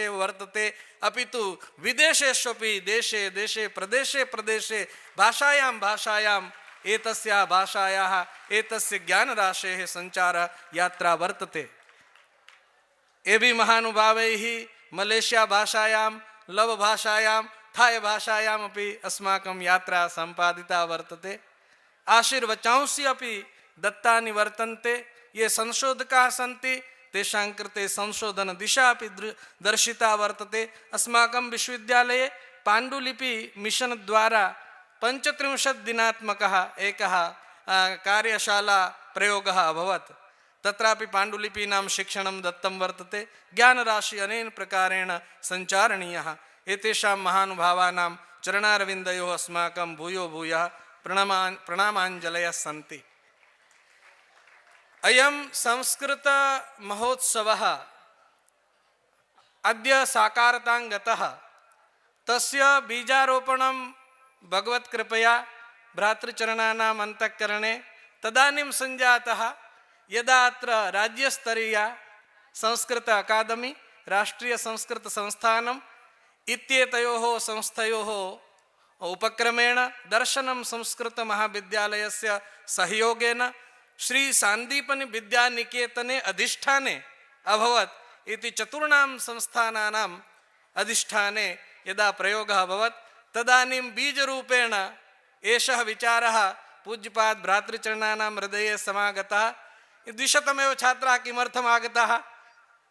वर्तते अपितु विदेशेष्वपि देशे देशे प्रदेशे प्रदेशे भाषायां भाषायां एतस्याः भाषायाः एतस्य ज्ञानराशेः संचार यात्रा वर्तते। एभि महानुभावैः मलेशिया भाषायां लव भाषायां थाय भाषायामपि अस्माकं यात्रा सम्पादिता वर्तते। आशीर्वचांसि अपि दत्तानि वर्तन्ते। ये संशोधकाः सन्ति तेषां कृते संशोधन दिशा अपि दर्शिता वर्तते। अस्माकं विश्वविद्यालये पाण्डुलिपि मिशन द्वारा 35 दिनात्मकः एकः कार्यशाला प्रयोगः अभवत्। तत्रापि पाण्डुलिपीनां शिक्षणं दत्तं वर्तते। ज्ञानराशि अनेन प्रकारेण सञ्चारणीयः। एतेषां महानुभावानां चरणारविन्दयोः अस्माकं भूयो भूयः प्रणामाञ्जलयः सन्ति। अयं संस्कृत महोत्सवः अद्य साकारतां गतः। तस्य बीजारोपणं भगवत्कृपया भ्रातृचरणानाम् अन्तःकरणे तदानीं सञ्जातः यदा अत्र राज्यस्तरीया संस्कृत अकादमी राष्ट्रीय संस्कृत संस्थानम् इत्येतयोः संस्थयोः उपक्रमेण दर्शनं संस्कृत महाविद्यालयस्य सहयोगेन श्री सांदीपनि विद्यानिकेतने अधिष्ठाने अभवत् इति चतुर्णां संस्थानानाम् अधिष्ठाने यदा प्रयोगः अभवत् तदानीं बीजरूपेण एषः विचारः पूज्यपाद भ्रातृचरणानां हृदये समागतः। 200 छात्राः किमर्थम् आगताः?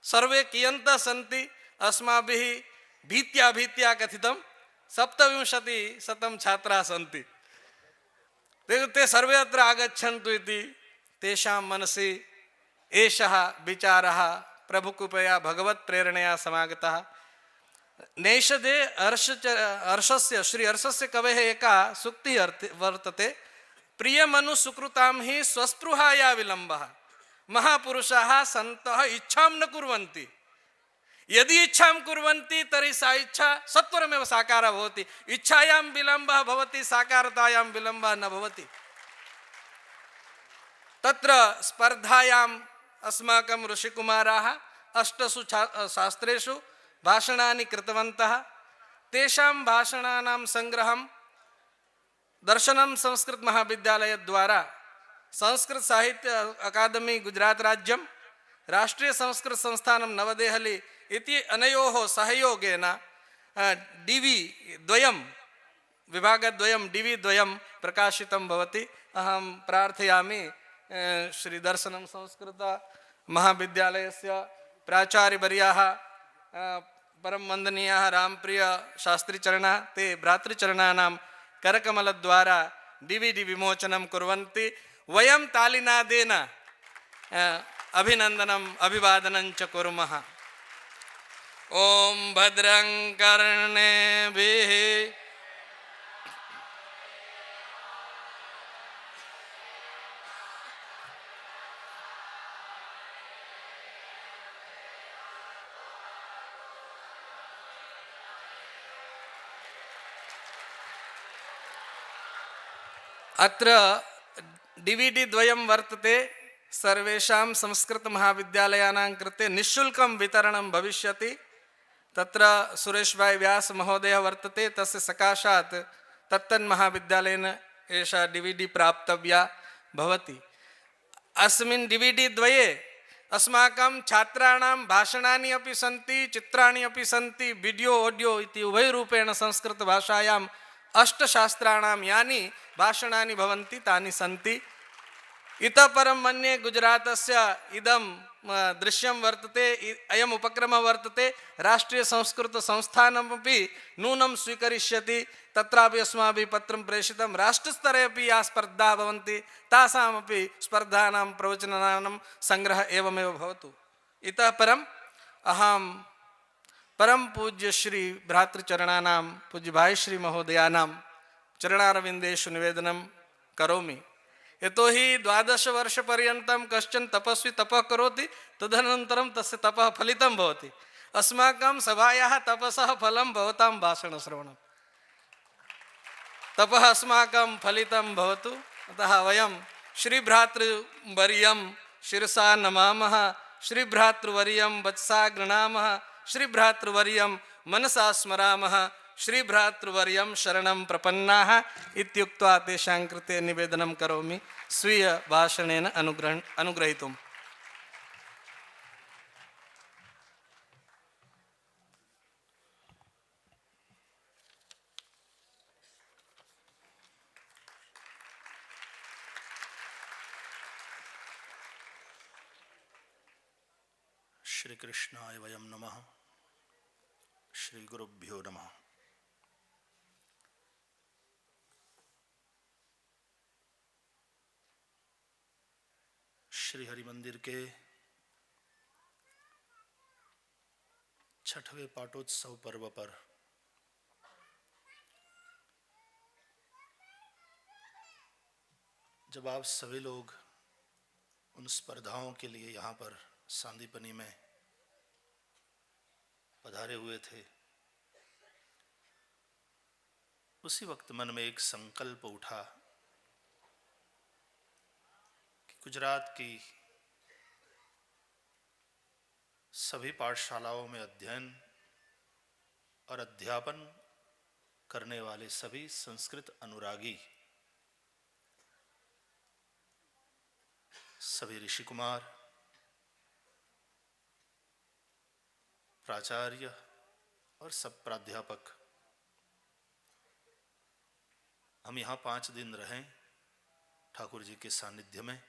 सर्वे कियन्तः सन्ति? अस्माभिः भीत्या कथितं 2700 छात्राः सन्ति। ते सर्वे अत्र आगच्छन्तु इति तेषां मनसि एषः विचारः प्रभुकृपया भगवत्प्रेरणया समागतः। नैषधे हर्षस्य श्री हर्षस्य कवेः एका सूक्तिः वर्तते। प्रियमनु सुकृतां हि स्वस्पृहाया विलम्बः। महापुरुषाः सन्तः इच्छां न कुर्वन्ति। यदि इच्छां कुर्वन्ति तर्हि सा इच्छा सत्वरमेव साकारः भवति। इच्छायां विलम्बः भवति, साकारतायां विलम्बः न भवति। तत्र स्पर्धायाम् अस्माकं ऋषिकुमाराः 8 शास्त्रेषु भाषणानि कृतवन्तः। तेषां भाषणानां संग्रहं दर्शनं संस्कृत महाविद्यालय द्वारा संस्कृत साहित्य अकादमी गुजरात राज्यं राष्ट्रीय संस्कृत संस्थानं नवदेहली इति अनयोः सहयोगेन डिवि द्वयं विभागद्वयं डिवि द्वयं प्रकाशितं भवति। अहं प्रार्थयामि श्री दर्शनं संस्कृत महाविद्यालयस्य प्राचार्यवर्याः परम वंदनीयाः रामप्रिय शास्त्रीचरणा ते भ्रातृचरणानां करकमलद्वारा डिविडि विमोचनं कुर्वन्ति। वयं तालिनादेन अभिनन्दनम् अभिवादनं च कुर्मः। ओम भद्रं कर्णेभिः अत्र डिविडि द्वयं वर्तते। सर्वेषां संस्कृत महाविद्यालयानां कृते निःशुल्कं वितरणं भविष्यति। तत्र सुरेश भाई व्यास महोदयः वर्तते। तस्य सकाशात् तत्तन्महाविद्यालयेन एषा डिविडि प्राप्तव्या भवति। अस्मिन् डिविडि द्वये अस्माकं छात्राणां भाषणानि अपि सन्ति, चित्राणि अपि सन्ति, वीडियो ऑडियो इति उभयरूपेण संस्कृतभाषायां 8 शास्त्राणां यानि भाषणानि भवन्ति तानि सन्ति। इतः परं मन्ये गुजरातस्य इदं दृश्यं वर्तते। अयम् उपक्रमः वर्तते राष्ट्रीय संस्कृत संस्थानमपि नूनं स्वीकरिष्यति। तत्रापि अस्माभिः पत्रं प्रेषितं। राष्ट्रस्तरे अपि या स्पर्धाः भवन्ति तासामपि स्पर्धानां प्रवचनानां संग्रह एवमेव भवतु। इतः परम् अहं परम पूज्य श्री भ्रातृचरणानां पूज्य भाई श्री महोदयानां चरणारविन्देषु निवेदनं करोमि। यतोहि 12 वर्षपर्यन्तं कश्चन तपस्वी तपः करोति, तदनन्तरं तस्य तपः फलितं भवति। अस्माकं सभायाः तपसः फलं भवतां भाषणश्रवणं। तपः अस्माकं फलितं भवतु। अतः वयं श्रीभ्रातृवर्यं शिरसा नमामः, श्रीभ्रातृवर्यं वचसा गृणामः, श्रीभ्रातृवर्यं मनसा स्मरामः श्रीभ्रातृवर्यं शरणं प्रपन्नाः इत्युक्त्वा तेषां कृते निवेदनं करोमि स्वीयभाषणेन अनुग्रहीतुम्। श्री कृष्णाय वयं नमः। श्री गुरुभ्यो नमः। श्री हरि मंदिर के 6वें पाटोत्सव पर्व पर जब आप सभी लोग उन स्पर्धाओं के लिए यहाँ पर सांदीपनी में पधारे हुए थे, उसी वक्त मन में एक संकल्प उठा कि गुजरात की सभी पाठशालाओं में अध्ययन और अध्यापन करने वाले सभी संस्कृत अनुरागी, सभी ऋषि कुमार, प्राचार्य और सब प्राध्यापक हम यहाँ 5 दिन रहें ठाकुर जी के सानिध्य में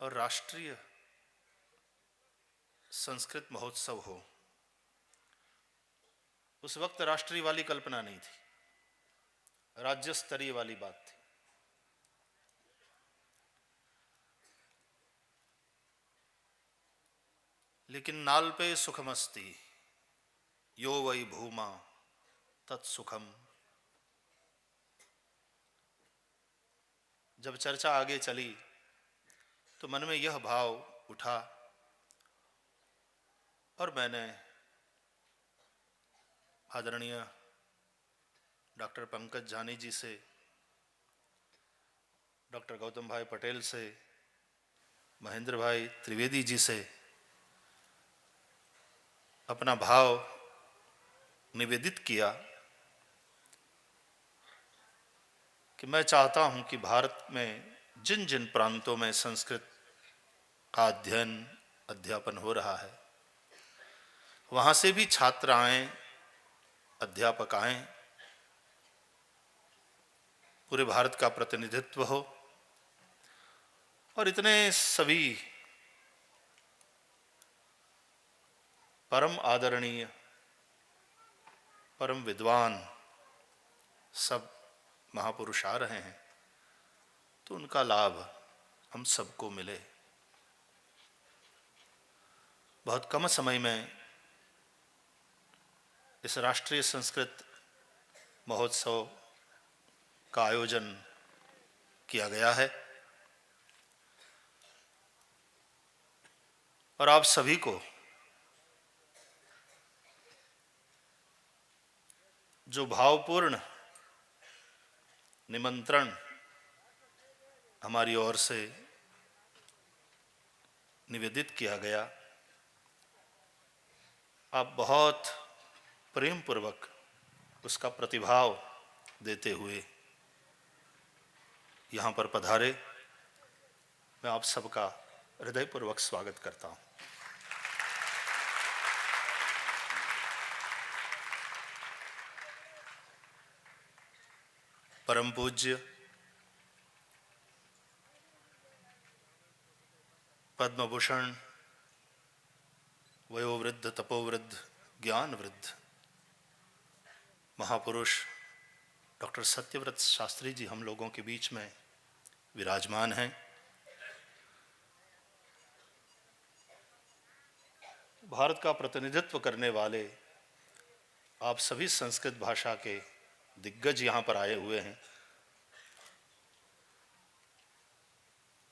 और राष्ट्रीय संस्कृत महोत्सव हो। उस वक्त राष्ट्रीय वाली कल्पना नहीं थी, राज्य स्तरीय वाली बात थी। लेकिन नाल्पे सुखमस्ति यो वै भूमा तत्सुखम। जब चर्चा आगे चली तो मन में यह भाव उठा और मैंने आदरणीय डॉक्टर पंकज जानी जी से, डॉक्टर गौतम भाई पटेल से, महेंद्र भाई त्रिवेदी जी से अपना भाव निवेदित किया कि मैं चाहता हूं कि भारत में जिन जिन प्रांतों में संस्कृत का अध्ययन अध्यापन हो रहा है, वहां से भी छात्र आएं, अध्यापक आएं, पूरे भारत का प्रतिनिधित्व हो और इतने सभी परम आदरणीय, परम विद्वान सब महापुरुष आ रहे हैं तो उनका लाभ हम सबको मिले। बहुत कम समय में इस राष्ट्रीय संस्कृत महोत्सव का आयोजन किया गया है और आप सभी को जो भावपूर्ण निमंत्रण हमारी ओर से निवेदित किया गया, आप बहुत प्रेम पूर्वक उसका प्रतिभाव देते हुए यहाँ पर पधारे। मैं आप सबका हृदयपूर्वक स्वागत करता हूँ। परम पूज्य पद्मभूषण वयोवृद्ध तपोवृद्ध ज्ञान वृद्ध महापुरुष डॉक्टर सत्यव्रत शास्त्री जी हम लोगों के बीच में विराजमान हैं। भारत का प्रतिनिधित्व करने वाले आप सभी संस्कृत भाषा के दिग्गज यहाँ पर आए हुए हैं।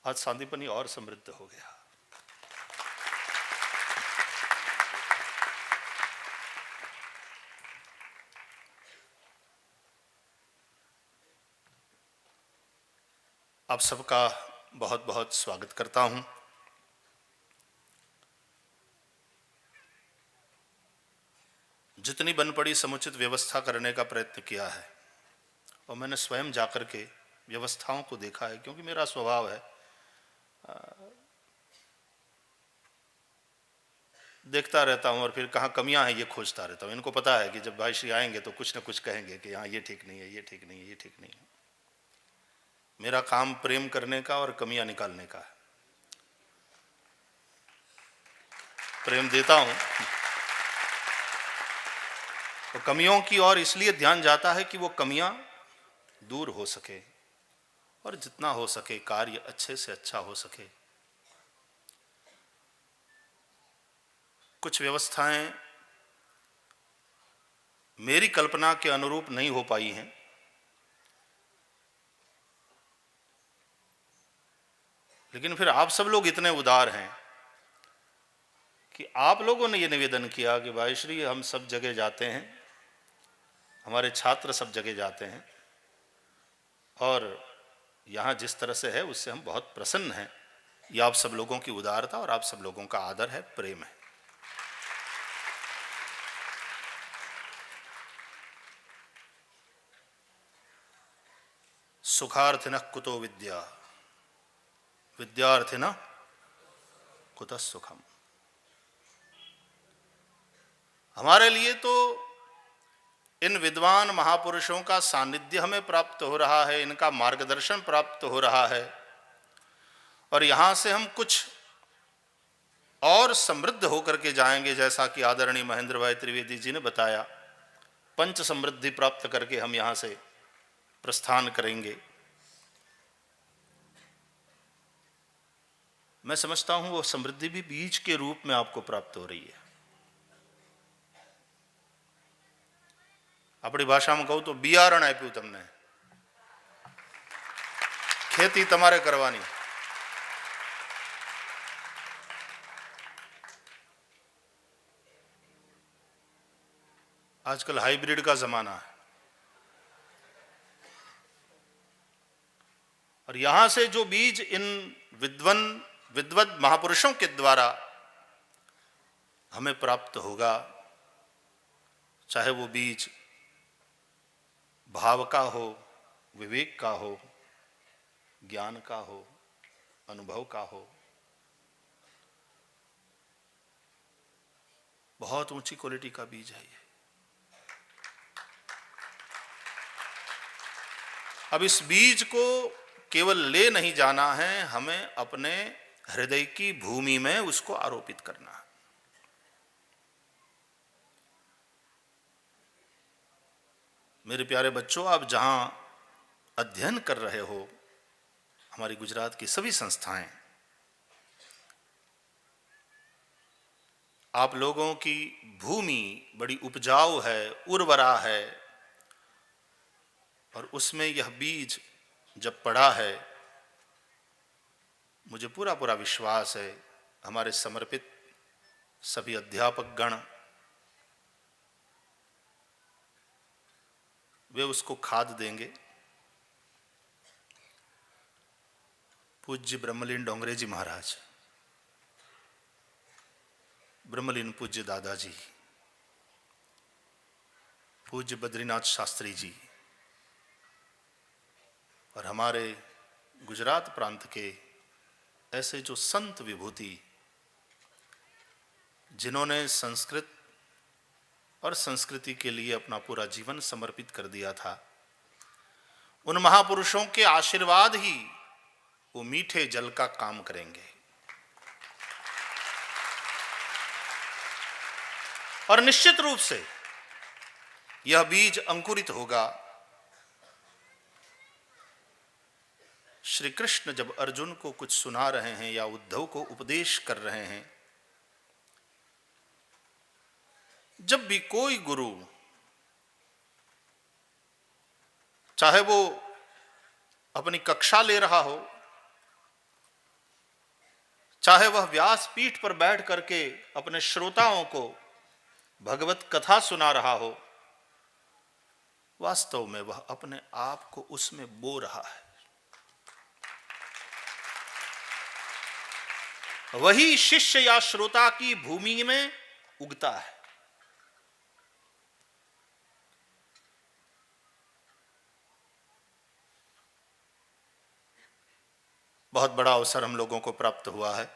आज सांदीपनी और समृद्ध हो गया। आप सबका बहुत बहुत स्वागत करता हूं। जितनी बन पड़ी समुचित व्यवस्था करने का प्रयत्न किया है, और मैंने स्वयं जाकर के व्यवस्थाओं को देखा है, क्योंकि मेरा स्वभाव है देखता रहता हूँ और फिर कहाँ कमियां हैं ये खोजता रहता हूँ। इनको पता है कि जब भाई श्री आएंगे तो कुछ ना कुछ कहेंगे कि हाँ ये ठीक नहीं है, ये ठीक नहीं है, ये ठीक नहीं है। मेरा काम प्रेम करने का और कमियां निकालने का है। प्रेम देता हूँ तो कमियों की ओर इसलिए ध्यान जाता है कि वो कमियां दूर हो सके और जितना हो सके कार्य अच्छे से अच्छा हो सके। कुछ व्यवस्थाएं मेरी कल्पना के अनुरूप नहीं हो पाई हैं, लेकिन फिर आप सब लोग इतने उदार हैं कि आप लोगों ने ये निवेदन किया कि भाई श्री हम सब जगह जाते हैं, हमारे छात्र सब जगह जाते हैं, और यहाँ जिस तरह से है उससे हम बहुत प्रसन्न हैं। ये आप सब लोगों की उदारता और आप सब लोगों का आदर है, प्रेम है। सुखार्थिनः कुतो विद्या, विद्यार्थिनः कुतः सुखम। हमारे लिए तो इन विद्वान महापुरुषों का सानिध्य हमें प्राप्त हो रहा है, इनका मार्गदर्शन प्राप्त हो रहा है, और यहां से हम कुछ और समृद्ध होकर के जाएंगे। जैसा कि आदरणीय महेंद्र भाई त्रिवेदी जी ने बताया, पंच समृद्धि प्राप्त करके हम यहां से प्रस्थान करेंगे। मैं समझता हूं वो समृद्धि भी बीज के रूप में आपको प्राप्त हो रही है। अपनी भाषा में कहूं तो बियारण आप्यू तमने, खेती तमारे करवानी। आजकल हाइब्रिड का जमाना है, और यहां से जो बीज इन विद्वद महापुरुषों के द्वारा हमें प्राप्त होगा, चाहे वो बीज भाव का हो, विवेक का हो, ज्ञान का हो, अनुभव का हो, बहुत ऊंची क्वालिटी का बीज है ये। अब इस बीज को केवल ले नहीं जाना है, हमें अपने हृदय की भूमि में उसको आरोपित करना है। मेरे प्यारे बच्चों, आप जहां अध्ययन कर रहे हो, हमारी गुजरात की सभी संस्थाएं, आप लोगों की भूमि बड़ी उपजाऊ है, उर्वरा है, और उसमें यह बीज जब पड़ा है, मुझे पूरा पूरा विश्वास है हमारे समर्पित सभी अध्यापक गण वे उसको खाद देंगे। पूज्य ब्रह्मलीन डोंगरे जी महाराज, ब्रह्मलीन पूज्य दादाजी, पूज्य बद्रीनाथ शास्त्री जी, और हमारे गुजरात प्रांत के ऐसे जो संत विभूति जिन्होंने संस्कृत और संस्कृति के लिए अपना पूरा जीवन समर्पित कर दिया था, उन महापुरुषों के आशीर्वाद ही वो मीठे जल का काम करेंगे। और निश्चित रूप से यह बीज अंकुरित होगा। श्री कृष्ण जब अर्जुन को कुछ सुना रहे हैं या उद्धव को उपदेश कर रहे हैं, जब भी कोई गुरु, चाहे वो अपनी कक्षा ले रहा हो, चाहे वह व्यास पीठ पर बैठ करके अपने श्रोताओं को भगवत कथा सुना रहा हो, वास्तव में वह अपने आप को उसमें बो रहा है। वही शिष्य या श्रोता की भूमि में उगता है। बहुत बड़ा अवसर हम लोगों को प्राप्त हुआ है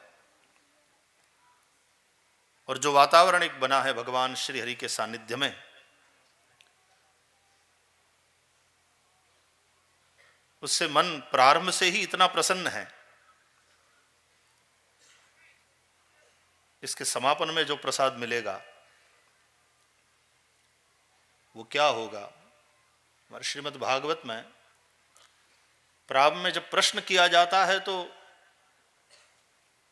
और जो वातावरण एक बना है भगवान श्री हरि के सानिध्य में, उससे मन प्रारंभ से ही इतना प्रसन्न है। इसके समापन में जो प्रसाद मिलेगा वो क्या होगा। हमारे श्रीमद् भागवत में प्रारंभ में जब प्रश्न किया जाता है तो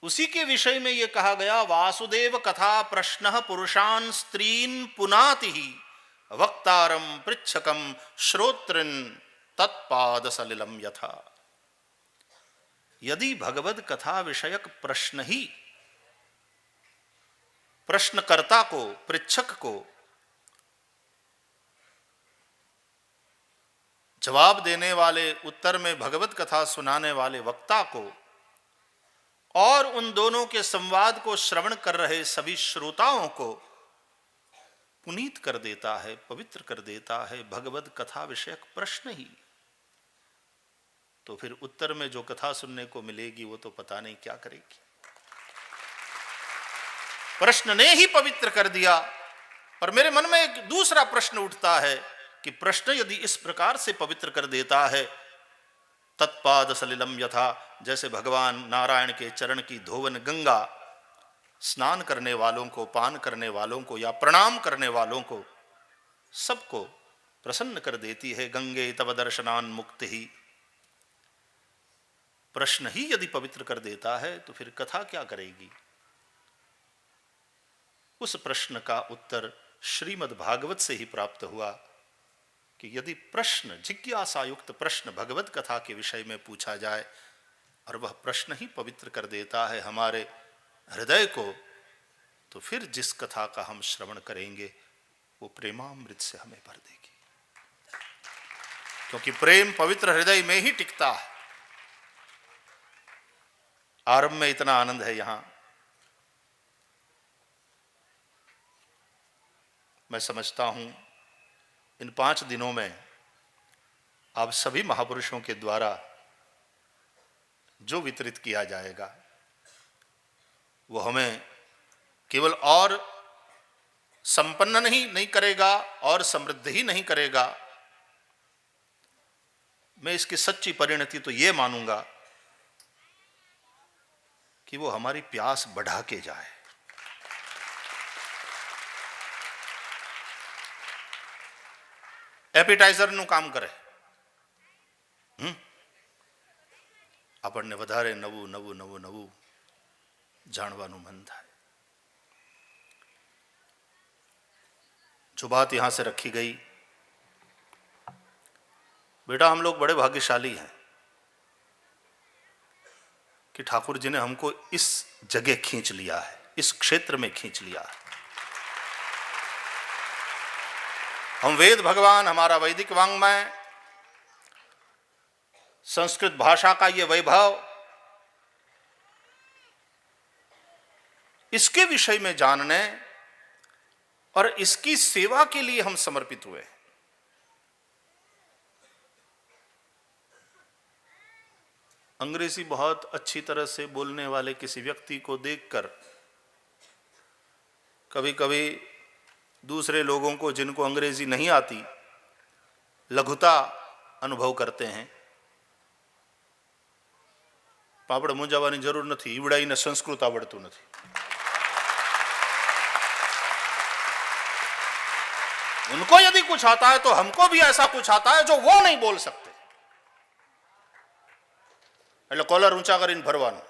उसी के विषय में यह कहा गया, वासुदेव कथा प्रश्न पुरुषान स्त्रीन पुनाति ही वक्तारम पृच्छकम श्रोत्रिन तत्पाद सलिलम यथा। यदि भगवद कथा विषयक प्रश्न ही प्रश्नकर्ता को, पृच्छक को जवाब देने वाले, उत्तर में भगवत कथा सुनाने वाले वक्ता को और उन दोनों के संवाद को श्रवण कर रहे सभी श्रोताओं को पुनीत कर देता है, पवित्र कर देता है भगवत कथा विषयक प्रश्न ही, तो फिर उत्तर में जो कथा सुनने को मिलेगी वो तो पता नहीं क्या करेगी। प्रश्न ने ही पवित्र कर दिया। और मेरे मन में एक दूसरा प्रश्न उठता है कि प्रश्न यदि इस प्रकार से पवित्र कर देता है, तत्पाद सलिलम यथा, जैसे भगवान नारायण के चरण की धोवन गंगा स्नान करने वालों को, पान करने वालों को या प्रणाम करने वालों को सबको प्रसन्न कर देती है। गंगे तव दर्शनान मुक्ति ही, प्रश्न ही यदि पवित्र कर देता है तो फिर कथा क्या करेगी। उस प्रश्न का उत्तर श्रीमद् भागवत से ही प्राप्त हुआ कि यदि प्रश्न, जिज्ञासा युक्त प्रश्न भगवत कथा के विषय में पूछा जाए और वह प्रश्न ही पवित्र कर देता है हमारे हृदय को, तो फिर जिस कथा का हम श्रवण करेंगे वो प्रेमामृत से हमें भर देगी, क्योंकि प्रेम पवित्र हृदय में ही टिकता है। आरंभ में इतना आनंद है। यहां मैं समझता हूं इन 5 दिनों में आप सभी महापुरुषों के द्वारा जो वितरित किया जाएगा वो हमें केवल और संपन्न नहीं करेगा और समृद्ध ही नहीं करेगा। मैं इसकी सच्ची परिणति तो ये मानूंगा कि वो हमारी प्यास बढ़ा के जाए। એપિટાઇઝર નું કામ કરે। આપણને વધારે નવું નવું નવું નવું जानવાનું मन થાય। जो बात यहां से रखी गई, बेटा हम लोग बड़े भाग्यशाली हैं कि ठाकुर जी ने हमको इस जगह खींच लिया है, इस क्षेत्र में खींच लिया है। हम वेद भगवान, हमारा वैदिक वांग्मय, संस्कृत भाषा का ये वैभव, इसके विषय में जानने और इसकी सेवा के लिए हम समर्पित हुए। अंग्रेजी बहुत अच्छी तरह से बोलने वाले किसी व्यक्ति को देखकर कभी कभी दूसरे लोगों को जिनको अंग्रेजी नहीं आती लघुता अनुभव करते हैं। पापड़ मूंझावानी जरूर नहीं, ईवड़ाई ने संस्कृत आवड़तु नहीं। उनको यदि कुछ आता है तो हमको भी ऐसा कुछ आता है जो वो नहीं बोल सकते। એટલે કોલર ઊંચા કરીને ભરવાનું।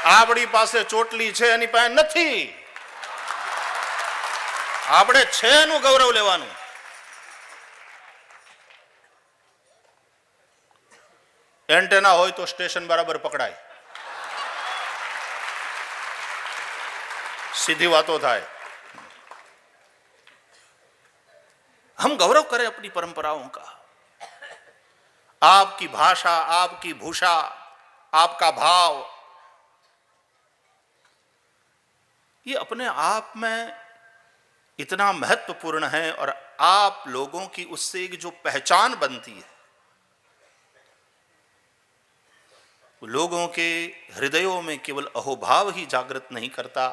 આપણી પાસે ચોટલી છે એની પાસે નથી, આપણે છે એનું ગૌરવ લેવાનું। એન્ટેના હોય તો સ્ટેશન બરાબર પકડાય, सीधी बातों थाय। हम गौरव करें अपनी परंपराओं का। आपकी भाषा, आपकी भूषा, आपका भाव, ये अपने आप में इतना महत्वपूर्ण है और आप लोगों की उससे एक जो पहचान बनती है, लोगों के हृदयों में केवल अहोभाव ही जागृत नहीं करता,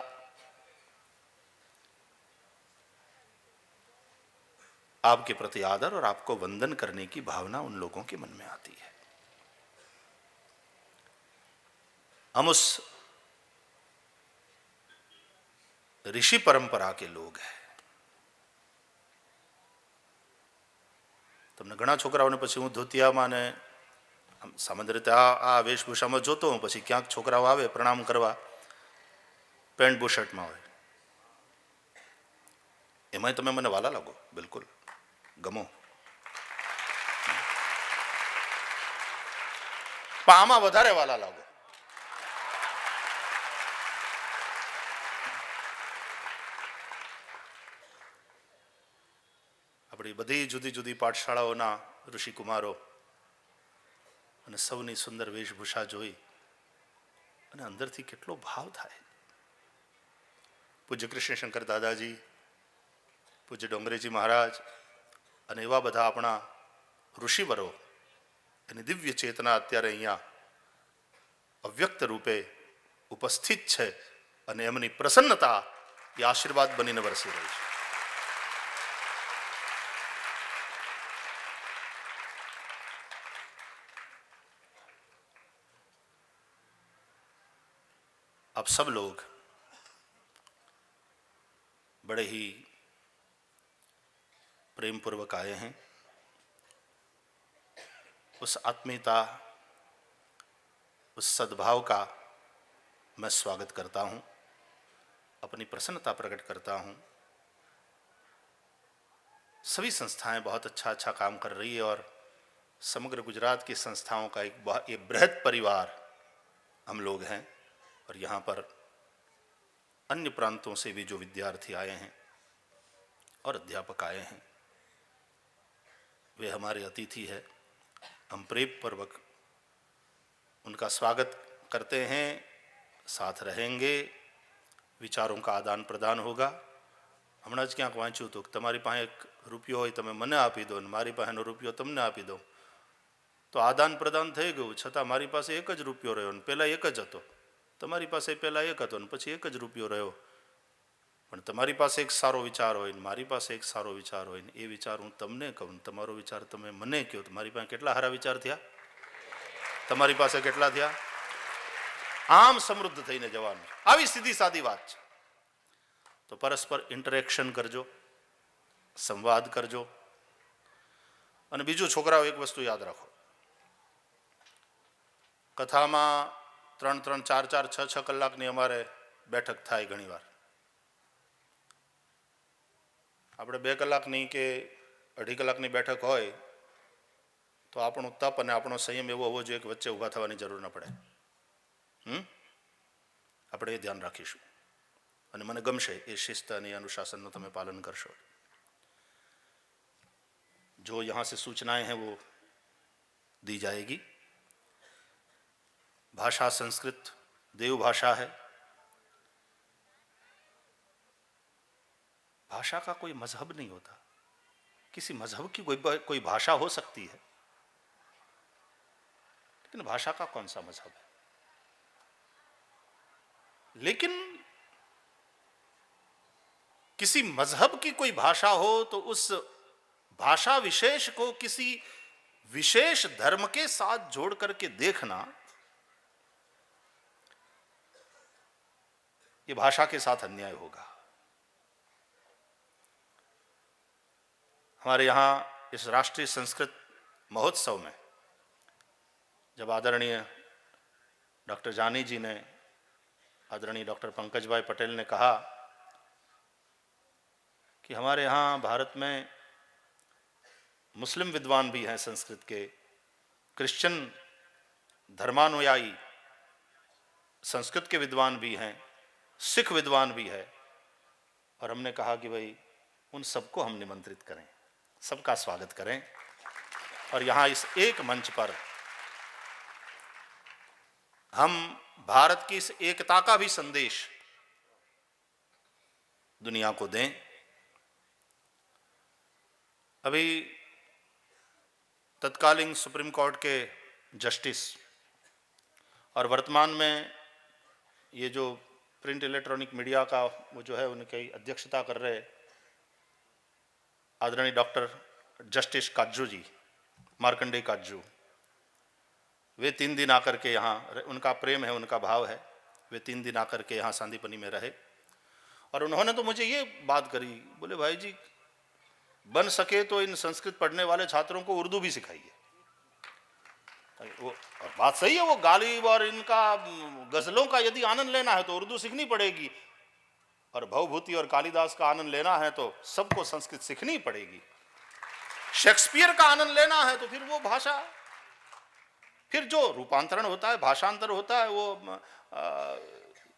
आपके प्रति आदर और आपको वंदन करने की भावना उन लोगों के मन में आती है। हम उस ऋषि परंपरा के लोग हैं। તમને ઘણા છોકરાઓને પછી હું ધોતિયામાં ને સામાન્ય રીતે આ વેશભૂષામાં જોતો હું, પછી ક્યાંક છોકરાઓ આવે પ્રણામ કરવા પેન્ટ બુશર્ટમાં હોય, એમાંય તમે મને વાલા લાગો, બિલકુલ ગમો, પણ આમાં વધારે વાલા લાગો. આપણી બધી જુદી જુદી પાઠશાળાઓના ઋષિકુમારો અને સૌની સુંદર વેશભૂષા જોઈ અને અંદરથી કેટલો ભાવ થાય. પૂજ્ય કૃષ્ણશંકર દાદાજી, પૂજ્ય ડોંગરેજી મહારાજ અને એવા બધા આપણા ઋષિવરો, એની દિવ્ય ચેતના અત્યારે અહીંયા અવ્યક્ત રૂપે ઉપસ્થિત છે અને એમની પ્રસન્નતા એ આશીર્વાદ બનીને વરસી રહી છે. आप सब लोग बड़े ही प्रेम पूर्वक आए हैं. उस आत्मीयता, उस सद्भाव का मैं स्वागत करता हूं, अपनी प्रसन्नता प्रकट करता हूं. सभी संस्थाएं बहुत अच्छा काम कर रही है और समग्र गुजरात की संस्थाओं का एक बृहद परिवार हम लोग हैं. और यहाँ पर अन्य प्रांतों से भी जो विद्यार्थी आए हैं और अध्यापक आए हैं, वे हमारे अतिथि है. हम प्रेमपूर्वक उनका स्वागत करते हैं, साथ रहेंगे, विचारों का आदान प्रदान होगा. हमણાં જ ક્યાંક વાંચ્યું હતું કે તમારી પાસે એક રૂપિયો હોય તમે મને આપી દો અને મારી પાસેનો રૂપિયો તમને આપી દો, તો આદાન પ્રદાન થઈ ગયું, છતાં મારી પાસે એક જ રૂપિયો રહ્યો ને પહેલાં એક જ હતો, તમારી પાસે પહેલાં એક હતો ને પછી એક જ રૂપિયો રહ્યો. પણ તમારી પાસે એક સારો વિચાર હોય ને મારી પાસે એક સારો વિચાર હોય ને એ વિચાર હું તમને કહું, તમારો વિચાર તમે મને કહો, તો મારી પાસે કેટલા સારા વિચાર થયા, તમારી પાસે કેટલા થયા. આમ સમૃદ્ધ થઈને જવાનું. આવી સીધી સાદી વાત છે. તો પરસ્પર ઇન્ટરેક્શન કરજો, સંવાદ કરજો. અને બીજું છોકરાઓ એક વસ્તુ યાદ રાખો, કથામાં 3-3, 4-4, 6-6 કલાકની અમારે બેઠક થાય. ઘણીવાર આપણે 2 કલાકની કે 2.5 કલાકની બેઠક હોય તો આપણું તપ અને આપણો સંયમ એવો હોવો જોઈએ કે વચ્ચે ઊભા થવાની જરૂર ન પડે. આપણે એ ધ્યાન રાખીશું અને મને ગમશે એ શિસ્ત અને અનુશાસનનું તમે પાલન કરશો. जो यहाँ से सूचनाएं हैं वो दी जाएगी. भाषा संस्कृत देव भाषा है. भाषा का कोई मजहब नहीं होता. किसी मजहब की कोई भाषा हो सकती है, लेकिन भाषा का कौन सा मजहब है. लेकिन किसी मजहब की कोई भाषा हो तो उस भाषा विशेष को किसी विशेष धर्म के साथ जोड़ करके देखना, ये भाषा के साथ अन्याय होगा. हमारे यहाँ इस राष्ट्रीय संस्कृत महोत्सव में जब आदरणीय डॉक्टर जानी जी ने, आदरणीय डॉक्टर पंकज भाई पटेल ने कहा कि हमारे यहाँ भारत में मुस्लिम विद्वान भी हैं संस्कृत के, क्रिश्चियन धर्मानुयायी संस्कृत के विद्वान भी हैं, सिख विद्वान भी है, और हमने कहा कि भाई उन सबको हम निमंत्रित करें, सबका स्वागत करें और यहाँ इस एक मंच पर हम भारत की इस एकता का भी संदेश दुनिया को दें. अभी तत्कालीन सुप्रीम कोर्ट के जस्टिस और वर्तमान में ये जो प्रिंट इलेक्ट्रॉनिक मीडिया का वो जो है उनकी अध्यक्षता कर रहे आदरणीय डॉक्टर जस्टिस काजू जी, मार्कंडेय काजू, वे 3 दिन आकर के यहाँ, उनका प्रेम है, उनका भाव है, वे 3 दिन आकर के यहाँ सांदीपनी में रहे और उन्होंने तो मुझे ये बात करी, बोले भाई जी बन सके तो इन संस्कृत पढ़ने वाले छात्रों को उर्दू भी सिखाइए। वो और बात सही है, वो गालिब और इनका गजलों का यदि आनंद लेना है तो उर्दू सीखनी पड़ेगी और भवभूति और कालिदास का आनंद लेना है तो सबको संस्कृत सीखनी पड़ेगी। शेक्सपियर का आनंद लेना है तो फिर वो भाषा, फिर जो रूपांतरण होता है, भाषांतर होता है, वो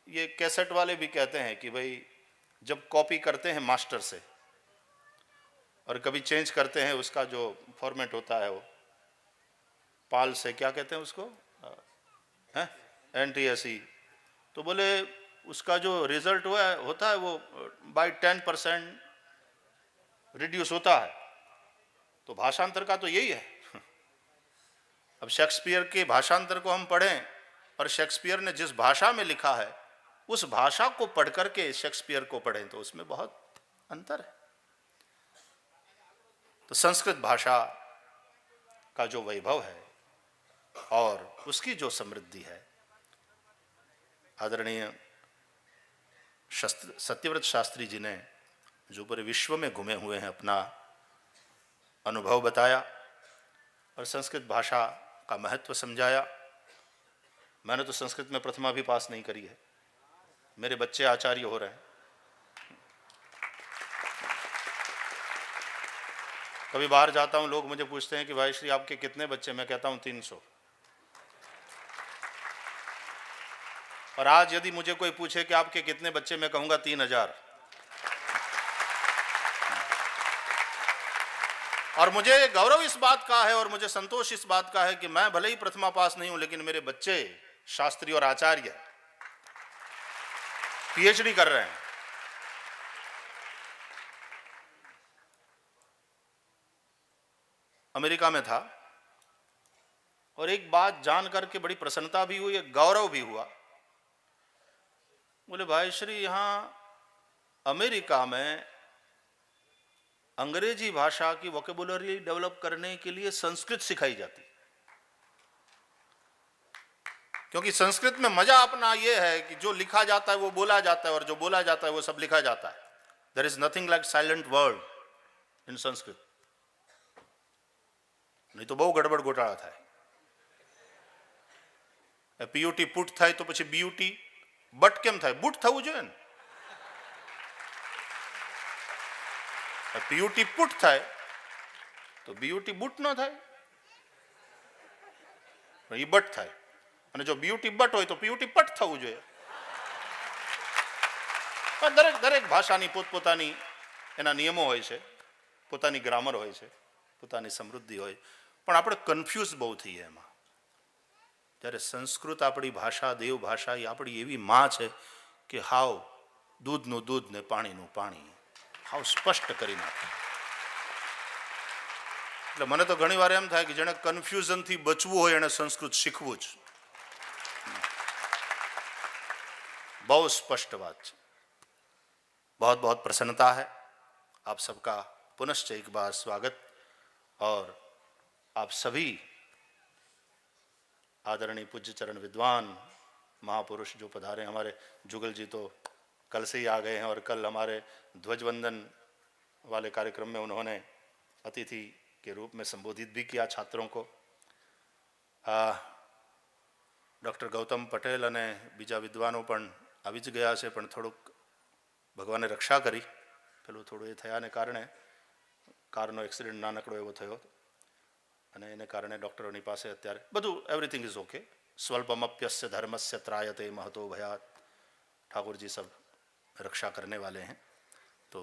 ये कैसेट वाले भी कहते हैं कि भाई जब कॉपी करते हैं मास्टर से और कभी चेंज करते हैं उसका जो फॉर्मेट होता है, वो पाल से, क्या कहते हैं उसको, NTSE, तो बोले उसका जो रिजल्ट होता है वो बाय 10% रिड्यूस होता है। तो भाषांतर का तो यही है। अब शेक्सपियर के भाषांतर को हम पढ़ें और शेक्सपियर ने जिस भाषा में लिखा है उस भाषा को पढ़ करके शेक्सपियर को पढ़ें तो उसमें बहुत अंतर है। तो संस्कृत भाषा का जो वैभव है और उसकी जो समृद्धि है, आदरणीय सत्यव्रत शास्त्री जी ने जो पूरे विश्व में घूमे हुए हैं अपना अनुभव बताया और संस्कृत भाषा का महत्व समझाया। मैंने तो संस्कृत में प्रथमा भी पास नहीं करी है, मेरे बच्चे आचार्य हो रहे हैं। कभी बाहर जाता हूं, लोग मुझे पूछते हैं कि भाई श्री आपके कितने बच्चे, मैं कहता हूं 300। और आज यदि मुझे कोई पूछे कि आपके कितने बच्चे, मैं कहूंगा 3000। और मुझे गौरव इस बात का है और मुझे संतोष इस बात का है कि मैं भले ही प्रथमा पास नहीं हूं लेकिन मेरे बच्चे शास्त्री और आचार्य PhD कर रहे हैं। अमेरिका में था और एक बात जान करके बड़ी प्रसन्नता भी हुई, एक गौरव भी हुआ। बोले भाई श्री यहां अमेरिका में अंग्रेजी भाषा की वोकेबुलरी डेवलप करने के लिए संस्कृत सिखाई जाती, क्योंकि संस्कृत में मजा अपना यह है कि जो लिखा जाता है वो बोला जाता है और जो बोला जाता है वो सब लिखा जाता है। There is nothing like silent word in Sanskrit. नहीं तो बहु गड़बड़ घोटाला था। PUT पुट થાય તો પછી BUT બટ કેમ થાય? બુટ થવું જોઈએ ને। PUT પુટ થાય તો BUT બુટ ન થાય, એ બટ થાય। અને જો BUT બટ હોય તો PUT પટ થવું જોઈએ। દરેક દરેક ભાષાની પોતપોતાની એના નિયમો હોય છે, પોતાની ગ્રામર હોય છે, પોતાની સમૃદ્ધિ હોય, પણ આપણે કન્ફ્યુઝ બહુ થઈએ એમાં। ત્યારે સંસ્કૃત આપણી ભાષા, દેવ ભાષા, એ આપણી એવી માં છે કે હાવ દૂધનું દૂધ ને પાણીનું પાણી હાવ સ્પષ્ટ કરી નાખે। એટલે મને તો ઘણી વાર એમ થાય કે જેણે કન્ફ્યુઝનથી બચવું હોય એણે સંસ્કૃત શીખવું જ। बहुत स्पष्ट बात है। बहुत बहुत प्रसन्नता है। आप सबका पुनश्च एक बार स्वागत। और आप सभी आदरणीय पूज्य चरण विद्वान महापुरुष जो पधारे, हमारे जुगल जी तो कल से ही आ गए हैं और कल हमारे ध्वजवंदन वाले कार्यक्रम में उन्होंने अतिथि के रूप में संबोधित भी किया छात्रों को। डॉक्टर गौतम पटेल અને બીજા વિદ્વાનો પણ આવી જ ગયા છે, પણ થોડુંક ભગવાને રક્ષા કરી। પેલું થોડું એ થયાને કારણે કારનો એક્સિડન્ટ નાનકડો એવો થયો અને એને કારણે ડૉક્ટરોની પાસે અત્યારે બધું એવરીથિંગ ઇઝ ઓકે। સ્વલ્પમપ્યस्य धर्मस्य त्रायते महतो भयात्। ठाकुर जी सब रक्षा करने वाले हैं, तो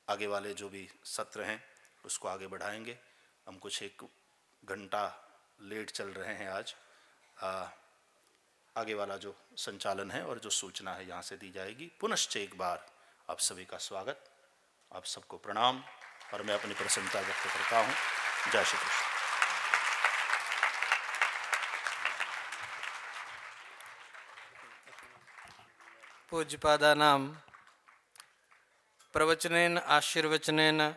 आगे वाले जो भी सत्र हैं उसको आगे बढ़ाएंगे। हम कुछ 1 घंटा लेट चल रहे हैं आज। आगे वाला जो संचालन है और जो सूचना है यहाँ से दी जाएगी। पुनश्च एक बार आप सभी का स्वागत, आप सबको प्रणाम। और मैं अपनी प्रसन्नता व्यक्त करता हूँ। जय श्री कृष्ण। पूज्यपादानां प्रवचनेन आशीर्वचनेन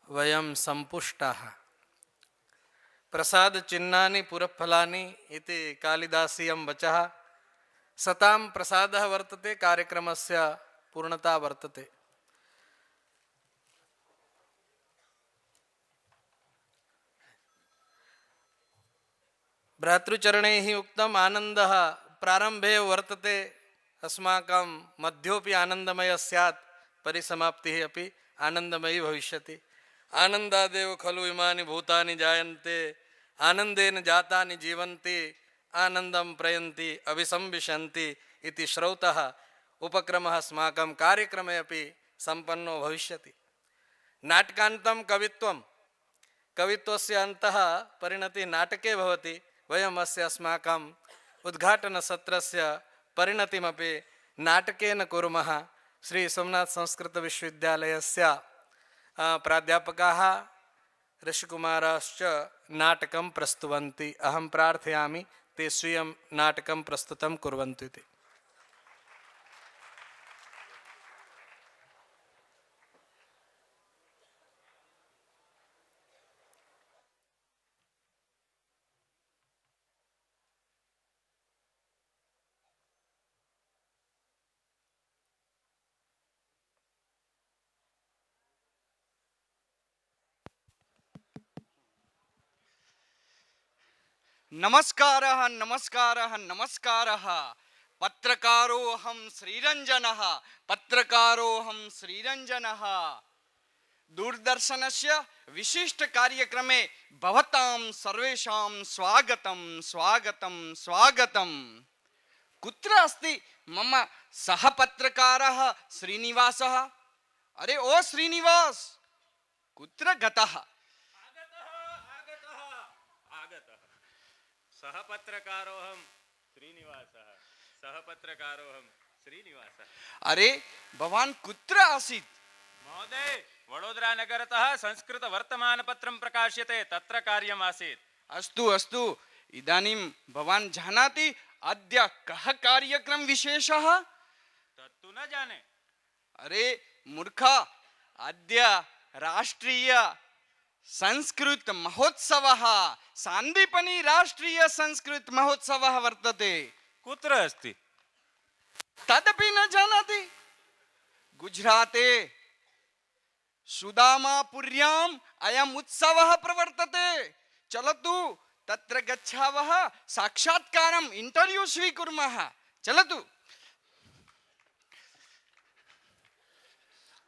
वयं संपुष्टाः। प्रसाद चिन्हानि पुरफलानि इति कालिदासीयं वचः। सतां प्रसादः वर्तते, कार्यक्रमस्य पूर्णता वर्तते। भ्रातृचरणैः उक्तम् आनन्दः प्रारम्भे वर्तते, अस्माकं मध्योऽपि आनन्दमयः स्यात्, परिसमाप्तिः अपि आनन्दमयी भविष्यति। आनन्दादेव खलु इमानि भूतानि जायन्ते, आनन्देन जातानि जीवन्ति, आनन्दं प्रयन्ति अभिसंविशन्ति इति श्रौतः उपक्रमः अस्माकं कार्यक्रमे अपि सम्पन्नो भविष्यति। नाटकान्तं कवित्वं, कवित्वस्य अन्तः परिणतिः नाटके भवति। वयम् अस्य अस्माकम् उद्घाटनसत्रस्य परिणतिमपि नाटकेन कुर्मः। श्री सोमनाथ संस्कृतविश्वविद्यालयस्य प्राध्यापकाः ऋषिकुमाराश्च नाटकं प्रस्तुवन्ति। अहं प्रार्थयामि ते स्वीयं नाटकं प्रस्तुतं कुर्वन्तु इति। नमस्कारः नमस्कारः नमस्कारः। पत्रकारोऽहं श्रीरञ्जनः, पत्रकारोऽहं श्रीरञ्जनः। दूरदर्शनस्य विशिष्टकार्यक्रमे भवतां सर्वेषां स्वागतं स्वागतं स्वागतं। कुत्र अस्ति मम सहपत्रकारः श्रीनिवासः? अरे ओ श्रीनिवास, कुत्र गतः? सहपत्रकारोऽहं श्रीनिवासः, सहपत्रकारोऽहं श्रीनिवासः। अरे भवान् कुत्र आसीत्? महोदय, वडोदरानगरतः संस्कृतवर्तमानपत्रं प्रकाश्यते, तत्र कार्यम् आसीत्। अस्तु अस्तु, इदानीं भवान् जानाति अद्य कः कार्यक्रम विशेषः? तत्तु न जाने। अरे मूर्खा, अद्य राष्ट्रीय संस्कृत महोत्सवः, सान्दीपनी राष्ट्रीय संस्कृत महोत्सवः वर्तते। कुत्र अस्ति? तदपि न जानाति? गुजराते सुदामापुर्याम् अयम् उत्सवः प्रवर्तते। चलतु तत्र गच्छावः, साक्षात्कारम् इंटरव्यू स्वीकुर्मः। चलतु।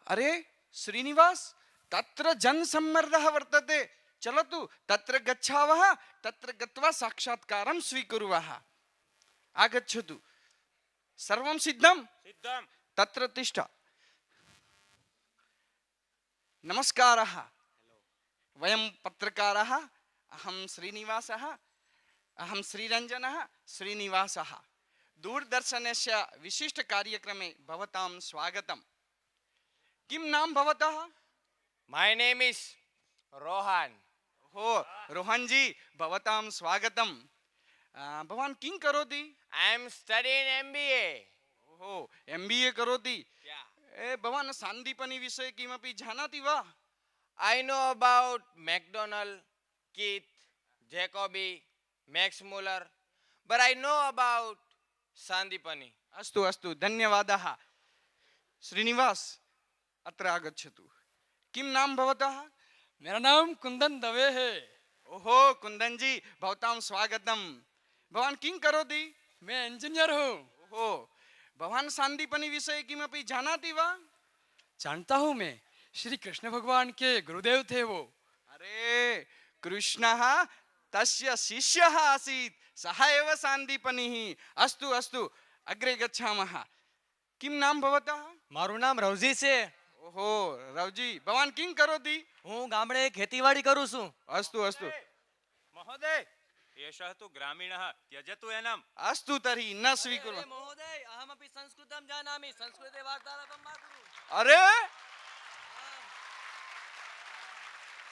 अरे श्रीनिवास, तत्र जनसम्मर्दः वर्तते। चलतु तत्र गच्छावः, तत्र गत्वा साक्षात्कारं स्वीकुर्वः। आगच्छतु। सर्वं सिद्धं? सिद्धं। तत्र तिष्ठ। नमस्कारः। वयं पत्रकाराः, अहं श्रीनिवासः, अहं श्रीरञ्जनः, श्रीनिवासः। दूरदर्शनस्य विशिष्टकार्यक्रमे भवतां स्वागतं। किं नाम भवतः? My name is Rohan. हो रोहन जी, भवतां स्वागतं। भवान् किं करोति? I am studying MBA. ओहो, MBA करोति। Yeah. भवान् सान्दीपनी विषये किमपि जानाति वा? I know about McDonald, Keith, Jacobi, Max Muller, but I know about Sandipani. अस्तु अस्तु, धन्यवादः। श्रीनिवास, अत्र आगच्छतु। किं नाम भवतः? मेरा नाम कुंदन दवे है। ओहो कुंदन जी, भवतां स्वागतं। भवान् किं करोति? मैं इंजीनियर हूँ। ओहो, भवान् सान्दीपनी विषये किमपि जानाति वा? जानता हूँ मैं, श्री कृष्ण भगवान के गुरुदेव थे वो। अरे कृष्णः तस्य शिष्यः आसीत्, सः एव सान्दीपनिः। अस्तु अस्तु, अग्रे गच्छामः। किं नाम भवतः? મારું નામ રવજી છે. ओहो रवजी, भवान् किं करोति? હું ગામડે ખેતીવાડી કરું છું. अस्तु अस्तु महोदय, एषः तु ग्रामीणः, त्यजतु एनम्। अस्तु, तर्हि न स्वीकुर्मः। મહોદય, અહમપि સંસ્કૃતમ જાનામિ, સંસ્કૃતે વાર્તાલાપं मा कुरु. अरे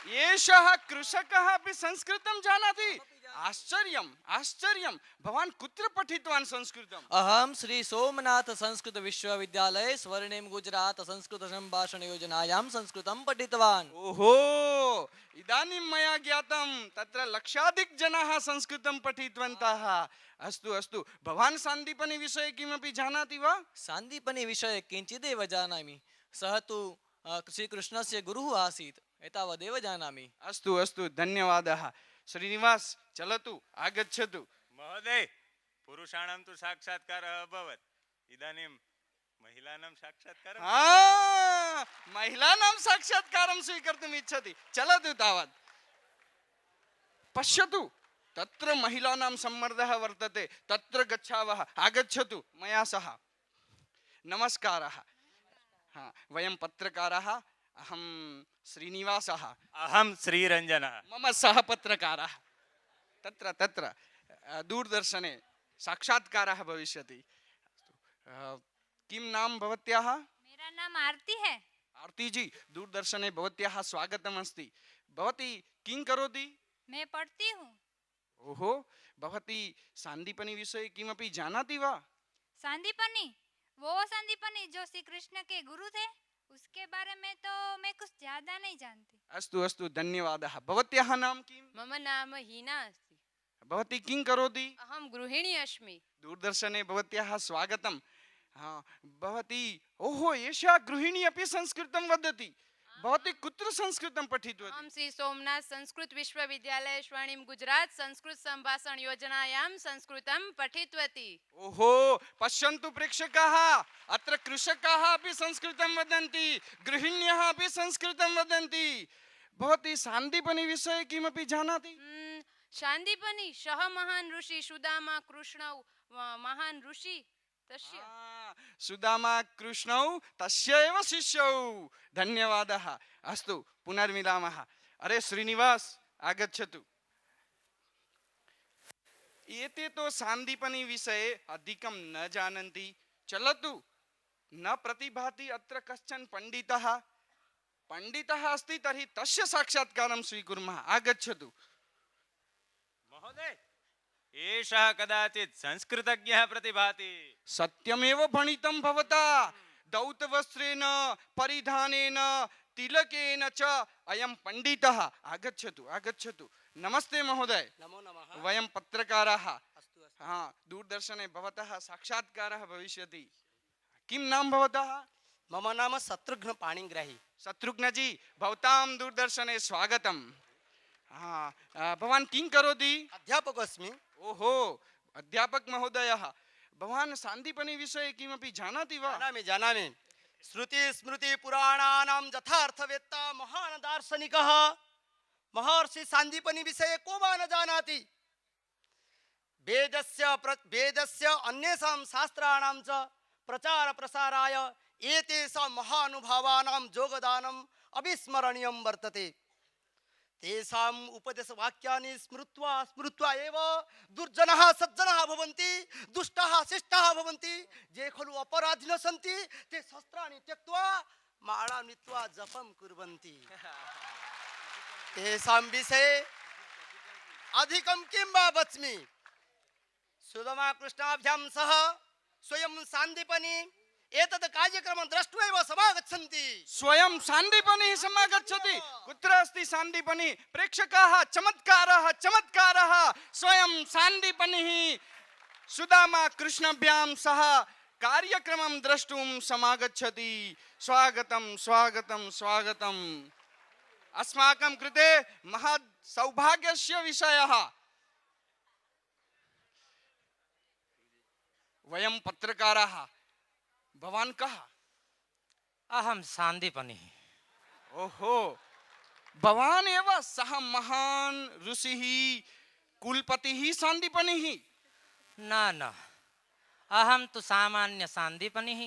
एषः कृषकः अपि संस्कृतं जानाति आश्चर्यम् आश्चर्यं भवान् कुत्र पठितवान् संस्कृतम् अहम श्री सोमनाथ संस्कृत विश्वविद्यालये स्वर्णिम गुजरात संस्कृत संभाषण योजनायां संस्कृतं पठितवान्। ओहो इदानीं मया ज्ञातं तत्र लक्षाधिक जनाः संस्कृतं पठितवन्तः अस्तु अस्तु भवान् सान्दीपनि विषये किमपि जानाति वा सान्दीपनि विषये किञ्चिदेव जानामि। सः तु श्रीकृष्णस्य गुरुः आसीत्, एतावदेव जानामि। अस्तु अस्तु धन्यवादः श्रीनिवास चलतु आगच्छतु महोदय पुरुषाणां तु साक्षात्कारः अभवत् इदानीं महिलानां साक्षात्कारः महिलानां साक्षात्कारं स्वीकर्तुम् इच्छति चलतु तावत् पश्यतु तत्र महिलानां सम्मर्दः वर्तते तत्र गच्छावः आगच्छतु मया सह नमस्कारः वयं पत्रकाराः अहं श्रीनिवासः अहं श्रीरञ्जनः मम सह पत्रकारः तत्र तत्र दूरदर्शने साक्षात्कारः भविष्यति किं नाम भवत्याः मेरा नाम आरती है। आरती जी दूरदर्शने भवत्याः स्वागतम् अस्ति भवती किं करोति मैं पढ़ती हूँ। ओहो भवती सान्दीपनि विषये किमपि जानाति वा सांदीपनी, वो सांदीपनी जो श्री कृष्ण के गुरु थे, उसके बारे में तो मैं कुछ ज्यादा नहीं जानती। अस्तु अस्तु धन्यवादः भवत्याः नाम किं मम नाम हीना अस्ति। भवती किं करोति अहं गृहिणी अस्मि। दूरदर्शने भवत्याः स्वागतं भवती ओहो एषा गृहिणी अपि संस्कृतं वदति भवती कुत्र संस्कृतं पठितवती अहं श्री सोमनाथ संस्कृत विश्वविद्यालय स्वर्णिम गुजरात संस्कृत संभाषण योजनायां संस्कृतं पठितवती। ओहो पश्यन्तु प्रेक्षकाः अत्र कृषकाः अपि संस्कृतं वदन्ति गृहिण्यः अपि संस्कृतं वदन्ति भवती सान्दीपनि विषये किमपि जानाति शान्दीपनि सः महान् ऋषि सुदामा कृष्णौ महान् ऋषि तस्य सुदामा कृष्णौ तस्य एव शिष्यौ धन्यवादः अस्तु पुनर्मिलामः अरे श्रीनिवास आगच्छतु एते तो सान्दीपनि विषये अधिकं न जानन्ति चलतु न प्रतिभाति अत्र कश्चन पंडितः अस्ति तर्हि तस्य साक्षात्कारं स्वीकुर्मः आगच्छतु महोदय एषः कदाचित् संस्कृतज्ञः प्रतिभाति सत्यमेव भणितं भवता दौतवस्त्रेण परिधानेन तिलकेन च अयं पंडितः आगच्छतु आगच्छतु नमस्ते महोदय नमो नमः। वयं पत्रकाराः दूरदर्शने भवतः साक्षात्कारः भविष्यति किं नाम भवतः मम नाम शत्रुघ्न पाणिग्राही। शत्रुघ्न जी भवतां दूरदर्शने स्वागतं भवान् किं करोति अध्यापक अस्मि। ओहो अध्यापक महोदयः भवान् सान्दीपनि विषये किमपि जानाति वा जानामि श्रुति स्मृति पुराणानां यथार्थवेत्ता महान् दार्शनिकः महर्षि सान्दीपनि विषये को वा न जानाति। वेदस्य अन्येषां शास्त्राणां च प्रचार प्रसाराय एतेषां महानुभावानां योगदानम् अविस्मरणीयं वर्तते। तेषाम् उपदेशवाक्यानि स्मृत्वा स्मृत्वा एव दुर्जनः सज्जनः भवन्ति दुष्टः शिष्टः भवन्ति ये खलु अपराधिनः सन्ति ते शस्त्राणि त्यक्त्वा माळां नीत्वा जपं कुर्वन्ति। तेषां विषये अधिकं किं वा वच्मि। सुदामा कृष्णाभ्यां सह स्वयं सान्दीपनि एतत् कार्यक्रमं दृष्ट्वा एव समागच्छन्ति। स्वयं सान्दीपनिः समागच्छति कुत्र अस्ति सान्दीपनिः प्रेक्षकाः चमत्कारः चमत्कारः स्वयं सान्दीपनिः सुदामा कृष्णाभ्यां सह कार्यक्रमं द्रष्टुं समागच्छति स्वागतं स्वागतं स्वागतम् अस्माकं कृते महत् सौभाग्यस्य विषयः वयं पत्रकाराः भवान् कः अहं सान्दीपनिः। ओहो भवान् एव सः महान् ऋषिः कुलपतिः सान्दीपनिः न अहं तु सामान्य सान्दीपनिः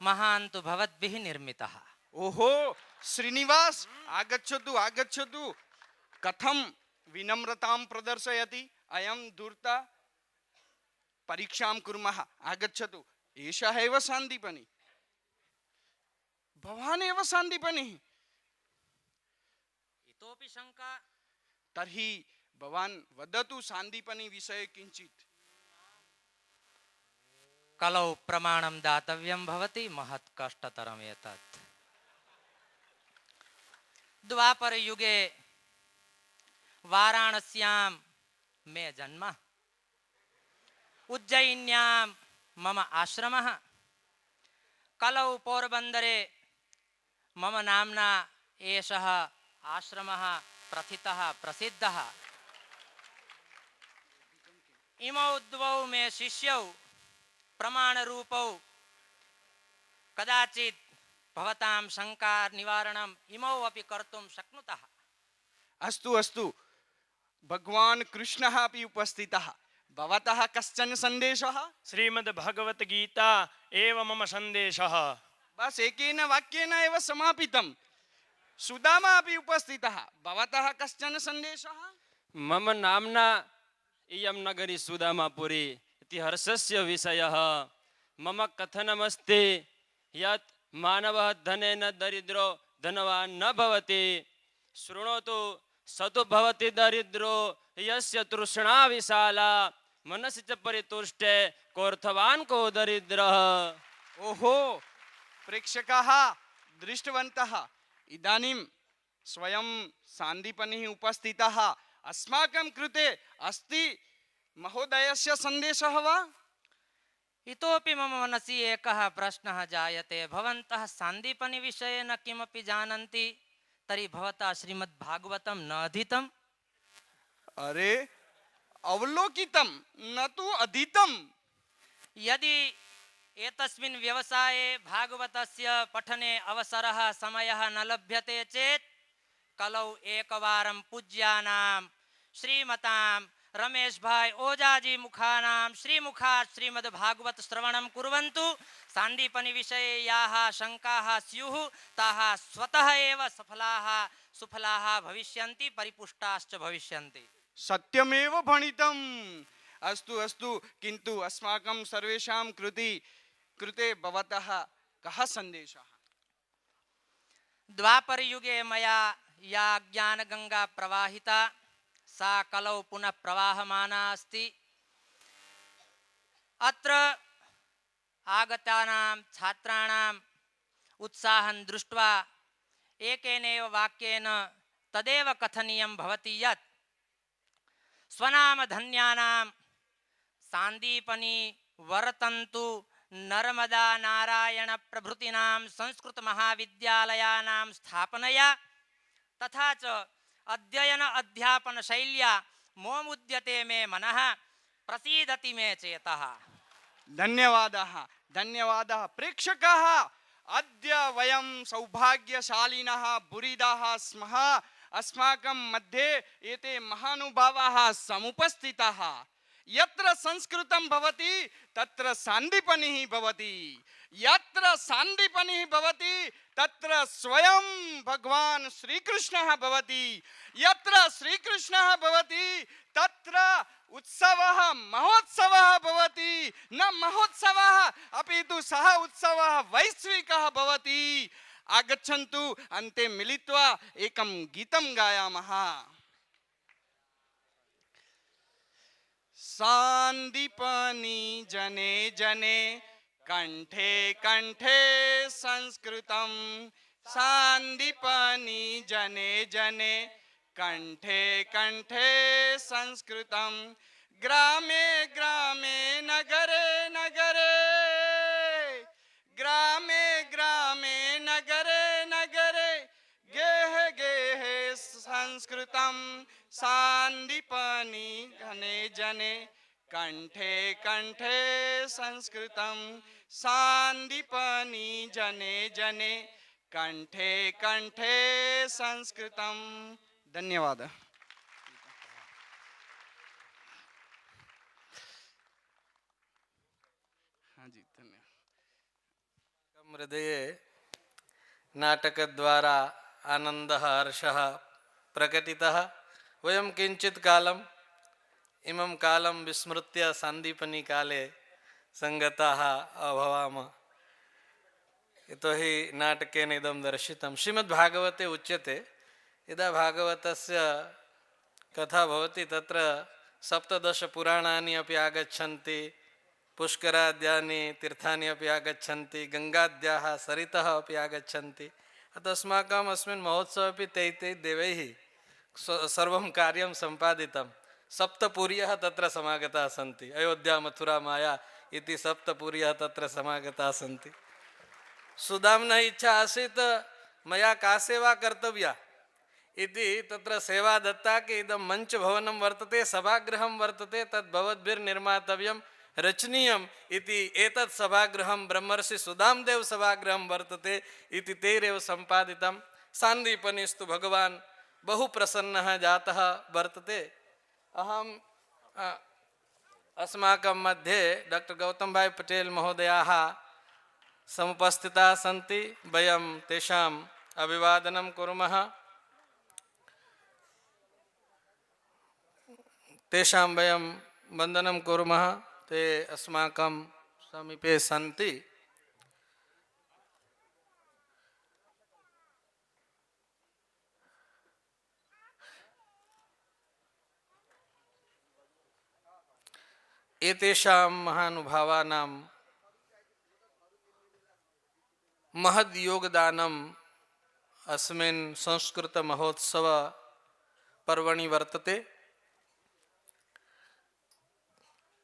महान् तु भवद्भिः निर्मितः। ओहो श्रीनिवास आगच्छतु आगच्छतु कथं विनम्रतां प्रदर्शयति अयं धूर्ता परीक्षां कुर्मः आगच्छतु एषः एव सान्दीपनिः भवान् एव सान्दीपनिः इतोपि शंका? तर्हि भवान् वदतु सान्दीपनी विषये किञ्चित्। कलौ प्रमाणं दातव्यं भवति, महत् कष्टतरम् एतत्। द्वापर युगे वाराणस्यां मे जन्म, उज्जयिन्यां मम आश्रमः, कलौ पोरबन्दरे मम नाम्ना एषः आश्रमः प्रथितः प्रसिद्धः। इमौ द्वौ मे शिष्यौ प्रमाणरूपौ, कदाचित् भवतां शंका निवारणम् इमौ अपि कर्तुं शक्नुतः। अस्तु अस्तु, भगवान् कृष्णः अपि उपस्थितः। भवतः कश्चन सन्देशः? श्रीमद्भगवत गीता एव मम सन्देशः। बस एकेन वाक्येन एव समापितम्। सुदामा अपि उपस्थितः। भवतः कश्चन सन्देशः? मम नाम्ना इयं नगरी सुदामापुरी इति हर्षस्य विषयः। मम कथनमस्ति यत् मानवः धनेन दरिद्रो धनवान् न भवति। शृणोतु, स तु भवति दरिद्रो यस्य तृष्णा विशाला, मनसि च परितुष्टे कोऽर्थवान् को दरिद्रः। ओहो, प्रेक्षकाः दृष्टवन्तः। इदानीं स्वयं सान्दीपनिः उपस्थितः। अस्माकं कृते अस्ति महोदयस्य सन्देशः वा? इतोपि मम मनसि एकः प्रश्नः जायते। भवन्तः सान्दीपनि विषये न किमपि जानन्ति, तर्हि भवता श्रीमद्भागवतं न अधीतम्? अरे, अवलोकितं न तु अधीतम्। यदि एतस्मिन् व्यवसाये भागवतस्य पठने अवसरः समयः न लभ्यते चेत् कलौ एकवारं पूज्यानां श्रीमतां रमेश भाई ओजाजी मुखानां श्रीमुखात् श्रीमद्भागवत श्रवणं कुर्वन्तु। सान्दीपनि विषये याः शङ्काः स्युः ताः स्वतः एव सुफलाः भविष्यन्ति, परिपुष्टाश्च भविष्यन्ति। सत्यमेव भणितम्। अस्तु अस्तु, किन्तु अस्माकं सर्वेषां कृते भवतः कः सन्देशः? द्वापर युगे मया या ज्ञानगंगा प्रवाहिता सा कलौ पुनः प्रवाहमाना अस्ति। अत्र आगतानां छात्राणाम् उत्साहं दृष्ट्वा एकेनैव वाक्येन तदेव कथनीयं भवति यत् स्वनामधन्यानां सान्दीपनी वर्तन्तु नर्मदा नारायण प्रभृतीनां संस्कृत महाविद्यालयानां स्थापनया तथा च अध्ययन अध्यापन शैल्या मोमुद्यते मे मनः, प्रसीदति मे चेतः। धन्यवादः धन्यवादः। प्रेक्षकाः, अद्य वयं सौभाग्यशालिनः बुरिदाः स्मः। अस्माकं मध्ये एते महानुभावाः समुपस्थिताः। यत्र संस्कृतं भवति तत्र सान्दीपनिः भवति। यत्र सान्दीपनिः भवति तत्र स्वयं भगवान् श्रीकृष्णः भवति। यत्र श्रीकृष्णः भवति तत्र उत्सवः महोत्सवः भवति। न महोत्सवः अपि तु सः उत्सवः वैश्विकः भवति। आगच्छन्तु, अन्ते मिलित्वा एकं गीतं गायामः। सान्दीपनी जने जने कंठे कंठे संस्कृतं। सान्दीपनी जने जने कंठे कंठे संस्कृतं। ग्रामे ग्रामे नगरे नगरे, ग्रामे ग्रामे नगरे नगरे, गेहे गेहे संस्कृतं। सान्दीपनी घने जने कंठे कंठे संस्कृतं। सान्दीपनी जने जने कंठे कंठे संस्कृतं। धन्यवाद। हाँ जी, धन्यवाद। हृदये नाटकद्वारा आनन्दः हर्षः प्रकटितः। वयं किञ्चित् कालम् इमं कालं विस्मृत्य सान्दीपनी काले सङ्गताः अभवाम। यतोहि नाटकेन इदं दर्शितं। श्रीमद्भागवते उच्यते यदा भागवतस्य कथा भवति तत्र 17 पुराणानि अपि आगच्छन्ति, पुष्कराद्यानि तीर्थानि अपि आगच्छन्ति, गङ्गाद्याः सरितः अपि आगच्छन्ति। अतः अस्माकम् अस्मिन् महोत्सवे अपि तैः देवैः सर्वं कार्यं सम्पादितं। सप्तपुर्यः तत्र समागताः सन्ति। अयोध्या मथुरा माया इति सप्तपुर्यः तत्र समागताः सन्ति। सुदाम्नः इच्छा आसीत् मया का सेवा कर्तव्या इति तत्र सेवा दत्ता कि इदं मञ्चभवनं वर्तते, सभागृहं वर्तते, तद् भवद्भिर्निर्मातव्यं, रचनीयम् इति एतत् सभागृहं ब्रह्मर्षि सुदामदेव सभागृहं वर्तते इति तैरेव सम्पादितं। सान्दीपनिस्तु भगवान् बहु प्रसन्नः जातः वर्तते। अहम् अस्माकं मध्ये डॉक्टर गौतम भाई पटेल महोदयाः समुपस्थिताः सन्ति। वयं तेषाम् अभिवादनं कुर्मः। तेषां वयं वन्दनं कुर्मः। ते अस्माकं समीपे सन्ति। एतेषां महानुभावानां महद् योगदानम् अस्मिन् संस्कृत महोत्सव पर्वणि वर्तते।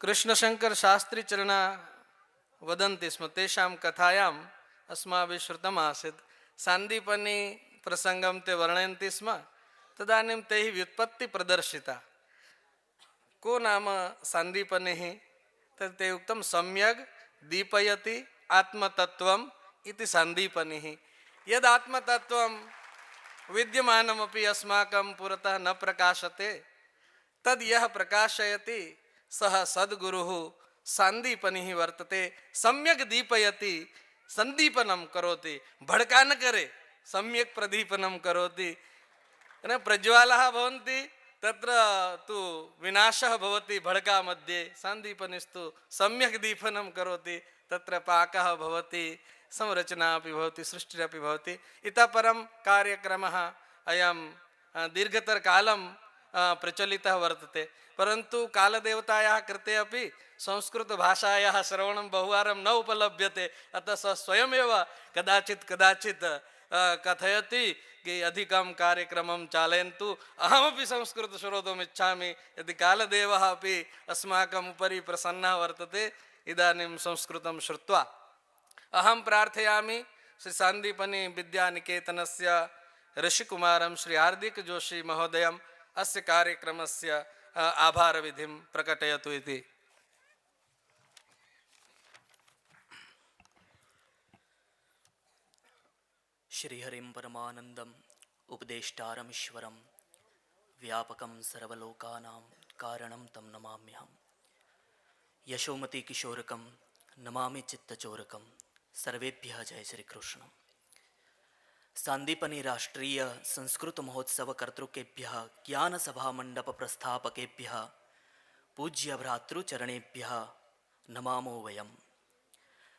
कृष्णशंकर शास्त्री चरणा वदन्ति स्म, तेषां कथायाम् अस्माभिः श्रुतम् आसीत्। सान्दीपनी प्रसङ्गं ते वर्णयन्ति स्म, तदानीं तैः व्युत्पत्ति प्रदर्शिता। को नाम सान्दीपनिः? तत् ते उक्तं सम्यग् दीपयति आत्मतत्त्वम् इति सान्दीपनिः। यद् आत्मतत्त्वं विद्यमानमपि अस्माकं पुरतः न प्रकाशते, तद् यः प्रकाशयति सः सद्गुरुः सान्दीपनिः वर्तते। सम्यक् दीपयति, संदीपनं करोति, भड़का न करे, सम्यक् प्रदीपनं करोति। प्रज्वालः भवन्ति तत्र तु विनाशः भवति भड़का मध्ये, सान्दीपनिस्तु सम्यक् दीपनं करोति, तत्र पाकः भवति, संरचना अपि भवति, सृष्टिरपि भवति। इतः परं कार्यक्रमः अयं दीर्घतरकालं प्रचलितः वर्तते। परन्तु कालदेवतायाः कृते अपि संस्कृतभाषायाः श्रवणं बहुवारं न उपलभ्यते। अतः सः स्वयमेव कदाचित् कथयति कि अधिकं कार्यक्रमं चालयन्तु, अहमपि संस्कृतं श्रोतुम् इच्छामि। यदि कालदेवः अपि अस्माकम् उपरि प्रसन्नः वर्तते, इदानीं संस्कृतं श्रुत्वा अहं प्रार्थयामि श्री सान्दीपनी विद्यानिकेतनस्य ऋषिकुमारं श्री हार्दिक जोशी महोदयम् अस्य कार्यक्रमस्य आभारविधिं प्रकटयतु इति। श्रीहरिं परमानन्दम् उपदेष्टारमीश्वरं व्यापकं सर्वलोकानां कारणं तं नमाम्यहम्। यशोमती किशोरकं नमामि चित्तचोरकं। सर्वेभ्यः जय श्रीकृष्ण। सान्दीपनी राष्ट्रीय संस्कृत महोत्सव कर्तृकेभ्यः, ज्ञान सभा मंडप प्रस्थापकेभ्यः, पूज्य भ्रातृचरणेभ्यः नमामो वयम्।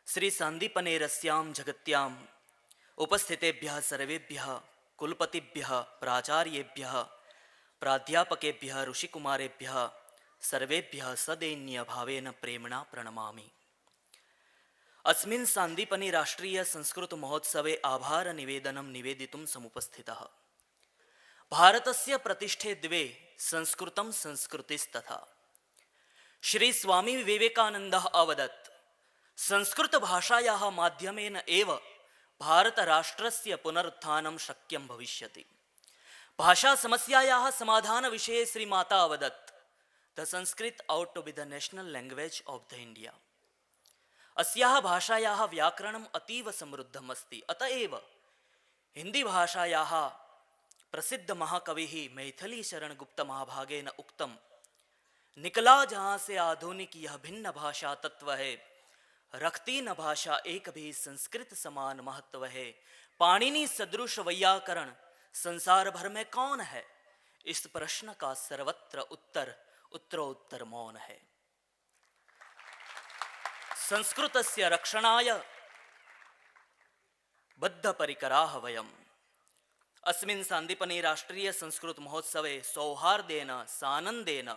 श्री सान्दीपनेरस्यां जगत्यां उपस्थितेभ्यः सर्वेभ्यः कुलपतिभ्यः, प्राचार्येभ्यः, प्राध्यापकेभ्यः, ऋषिकुमारेभ्यः सर्वेभ्यः सदैन्य भावेन प्रेम्णा प्रणमामि। अस्मिन् सान्दीपनी राष्ट्रीय संस्कृत महोत्सवे आभार निवेदनं निवेदितुं समुपस्थितः। भारतस्य प्रतिष्ठे द्वे, संस्कृतं संस्कृतिस्तथा। श्री स्वामी विवेकानन्दः अवदत्, संस्कृत भाषायाः माध्यमेन एव भारत राष्ट्रस्य पुनरुत्थानं शक्यं भविष्यति। भाषा समस्यायाः समाधान विषये श्री माता अवदत्, the Sanskrit ought to be the national language of the India। अस्याः भाषायाः व्याकरणम् अतीव समृद्धम् अस्ति। अतः एव हिंदी भाषायाः प्रसिद्ध महाकविः मैथिली शरण गुप्त महाभागेन उक्तम्, निकला जहाँ से आधुनिक यह भिन्न भाषा तत्व है, रखती न भाषा एक भी संस्कृत समान महत्व है। पाणिनि सदृश वैयाकरण संसार भर में कौन है, इस प्रश्न का सर्वत्र उत्तरोत्तर मौन है। संस्कृतस्य रक्षणाय बद्धपरिकराः वयम्। अस्मिन् सान्दीपनि राष्ट्रीय संस्कृत महोत्सवे सौहार्देन सानन्देन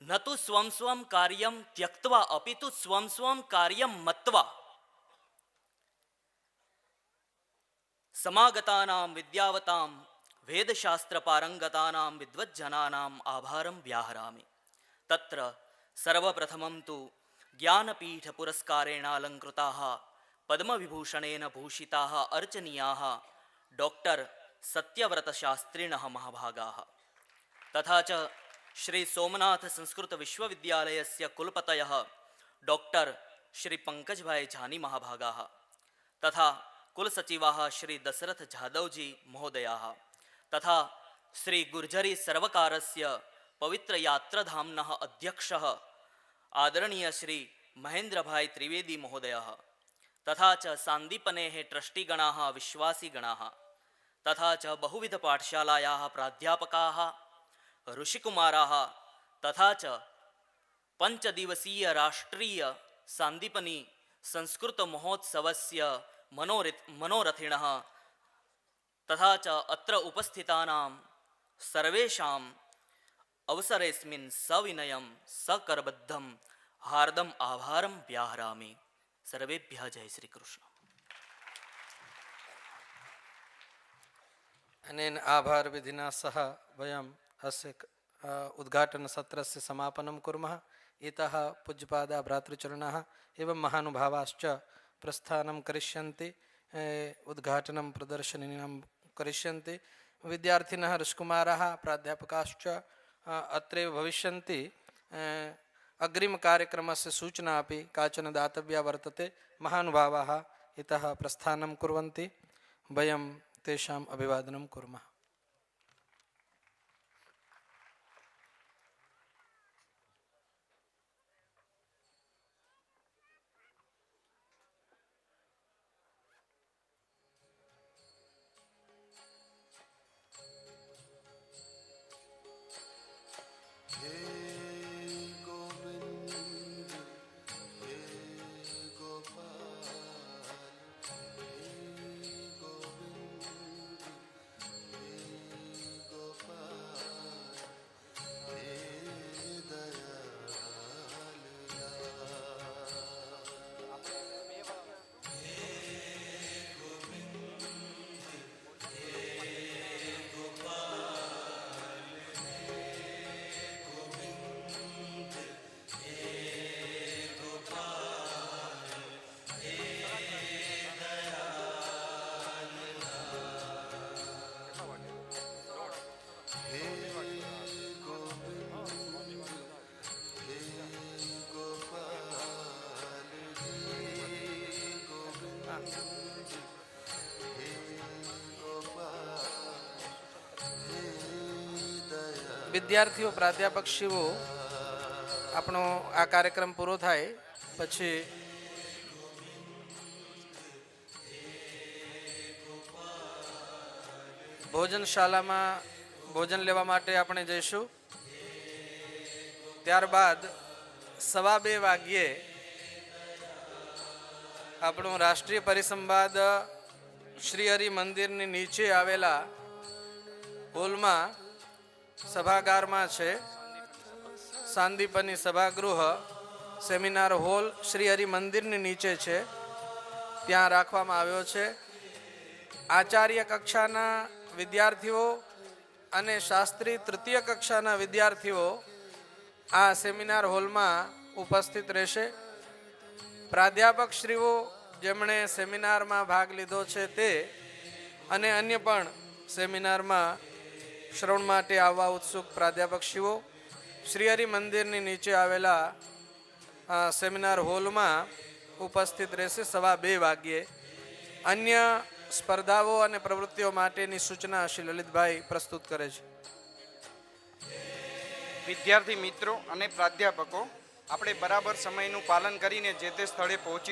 न तु स्वं स्वं कार्यं त्यक्त्वा अपि तु स्वं स्वं कार्यं मत्वा समागतानां विद्यावतां वेदशास्त्रपारङ्गतानां विद्वज्जनानाम् आभारं व्याहरामि। तत्र सर्वप्रथमं तु ज्ञानपीठपुरस्कारेण अलङ्कृताः पद्मविभूषणेन भूषिताः अर्चनीयाः डॉक्टर सत्यव्रतशास्त्रिणः महाभागाः तथा च श्री सोमनाथ संस्कृत विश्वविद्यालयस्य कुलपतयः डॉक्टर श्री पंकजभाई झानी महाभागाः तथा कुलसचिवाः श्री दशरथ जाधवजी महोदयाः तथा श्री गुर्जरी सर्वकारस्य पवित्रयात्राधाम्नः अध्यक्षः आदरणीय श्री महेन्द्रभाई त्रिवेदी महोदयः तथा च सान्दीपनेः ट्रस्टीगणाः विश्वासीगणाः तथा च बहुविधपाठशालायाः प्राध्यापकाः ऋषिकुमाराः तथा च पञ्चदिवसीय राष्ट्रीय सान्दीपनी संस्कृत महोत्सवस्य मनोरथिनः तथा च अत्र उपस्थितानां सर्वेषाम् अवसरेऽस्मिन् सविनयं सकरबद्धं हार्दम् आभारं व्याहरामि। सर्वेभ्यः जय श्री कृष्ण। अनेन आभार विधिना सह वयम् अस्य उद्घाटन सत्रस्य समापनं कुर्मः। इतः पूज्यपादा भ्रातृचरणाः एवं महानुभावाश्च प्रस्थानं करिष्यन्ति, उद्घाटनं प्रदर्शनीनां करिष्यन्ति। विद्यार्थिनः ऋषिकुमाराः प्राध्यापकाश्च अत्रैव भविष्यन्ति। अग्रिमकार्यक्रमस्य सूचना अपि काचन दातव्या वर्तते। महानुभावाः इतः प्रस्थानं कुर्वन्ति, वयं तेषाम् अभिवादनं कुर्मः। વિદ્યાર્થીઓ પ્રાધ્યાપકશ્રીઓ આપણો આ કાર્યક્રમ પૂરો થાય પછી ભોજનશાલામાં ભોજન લેવા માટે આપણે જઈશું। ત્યારબાદ 2:15 વાગ્યે આપણો રાષ્ટ્રીય પરિસંવાદ શ્રીહરિ મંદિરની નીચે આવેલા હોલમાં સભાગારમાં છે। સાંદીપની સભાગૃહ સેમિનાર હોલ શ્રીહરિ મંદિરની નીચે છે, ત્યાં રાખવામાં આવ્યો છે। આચાર્ય કક્ષાના વિદ્યાર્થીઓ અને શાસ્ત્રી તૃતીય કક્ષાના વિદ્યાર્થીઓ આ સેમિનાર હોલમાં ઉપસ્થિત રહેશે। પ્રાધ્યાપકશ્રીઓ જેમણે સેમિનારમાં ભાગ લીધો છે તે અને અન્ય પણ સેમિનારમાં શ્રવણ માટે આવવા ઉત્સુક પ્રાધ્યાપકશ્રીઓ શ્રીહરિ મંદિરની નીચે આવેલા સેમિનાર હોલમાં ઉપસ્થિત રહેશે 2:15 વાગ્યે। અન્ય સ્પર્ધાઓ અને પ્રવૃત્તિઓ માટેની સૂચના શ્રી લલિતભાઈ પ્રસ્તુત કરે છે। વિદ્યાર્થી મિત્રો અને પ્રાધ્યાપકો, આપણે બરાબર સમયનું પાલન કરીને જે તે સ્થળે પહોંચી